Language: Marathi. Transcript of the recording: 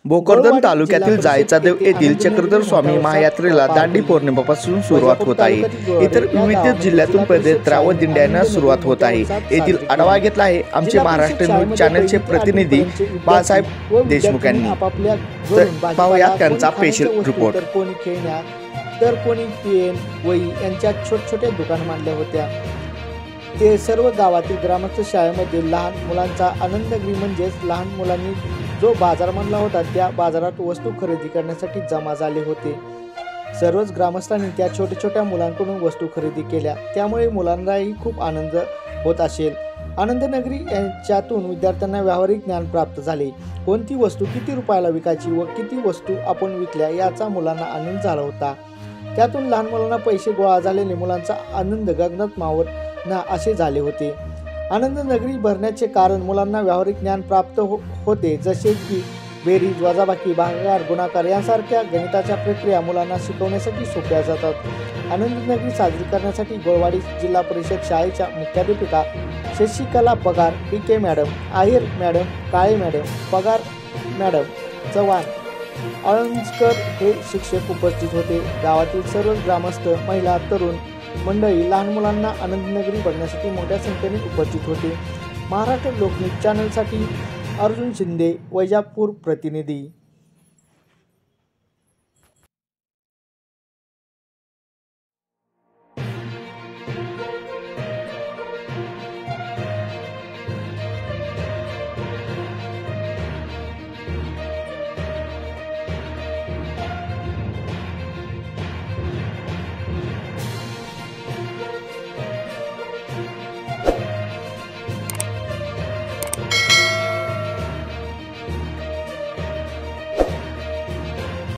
भोकरदन तालुक्यातील जायचादेव येथील चक्रधर स्वामी महायात्रेला दांडी पौर्णिमेपासून सुरुवात होत आहे। इतर विविध जिल्ह्यातून पदयात्रा व दिंड्यांना सुरुवात होत आहे। येथील आढावा घेतला आहे आमचे महाराष्ट्र न्यूज चॅनलचे प्रतिनिधी बाळासाहेब देशमुख यांनी। पाहूया त्यांचा स्पेशल रिपोर्ट। कोणी खेळण्या तर कोणी पेन वही यांच्या छोट्या दुकान मांडल्या होत्या। ते सर्व गावातील ग्रामस्थ शाळेमध्ये लहान मुलांचा आनंदगृह म्हणजेच लहान मुलांनी जो बाजार मांडला होता त्या बाजारात वस्तू खरेदी करण्यासाठी जमा झाले होते। सर्वच ग्रामस्थांनी त्या छोट्या मुलांकडून वस्तू खरेदी केल्या, त्यामुळे मुलांनाही खूप आनंद होत असेल। आनंदनगरी यांच्यातून विद्यार्थ्यांना व्यावहारिक ज्ञान प्राप्त झाले। कोणती वस्तू किती रुपयाला विकायची व किती वस्तू आपण विकल्या याचा मुलांना आनंद झाला होता। त्यातून लहान मुलांना पैसे गोळा झालेले मुलांचा आनंद गगनात मावत ना असे झाले होते। आनंद नगरी भरण्याचे कारण मुलांना व्यावहारिक ज्ञान प्राप्त होते, जसे की बेरीज, वजाबाकी, भागाकार, गुणाकार यांसारख्या गणिताच्या प्रक्रिया मुलांना शिकवण्यासाठी सोप्या जातात। आनंद नगरी साजरी करण्यासाठी गोळवाडी जिल्हा परिषद शाळेच्या मुख्याध्यापिका शशिकला पगार, PK मॅडम, आहेर मॅडम, काळे मॅडम, पगार मॅडम, चव्हाण, अळंजकर हे शिक्षक उपस्थित होते। गावातील सर्व ग्रामस्थ, महिला, तरुण मंडळी लहान मुलांना आनंदनगरी बघण्यासाठी मोठ्या संख्येने उपस्थित होते। महाराष्ट्र लोकन्यूज चॅनलसाठी अर्जुन शिंदे, वैजापूर प्रतिनिधी।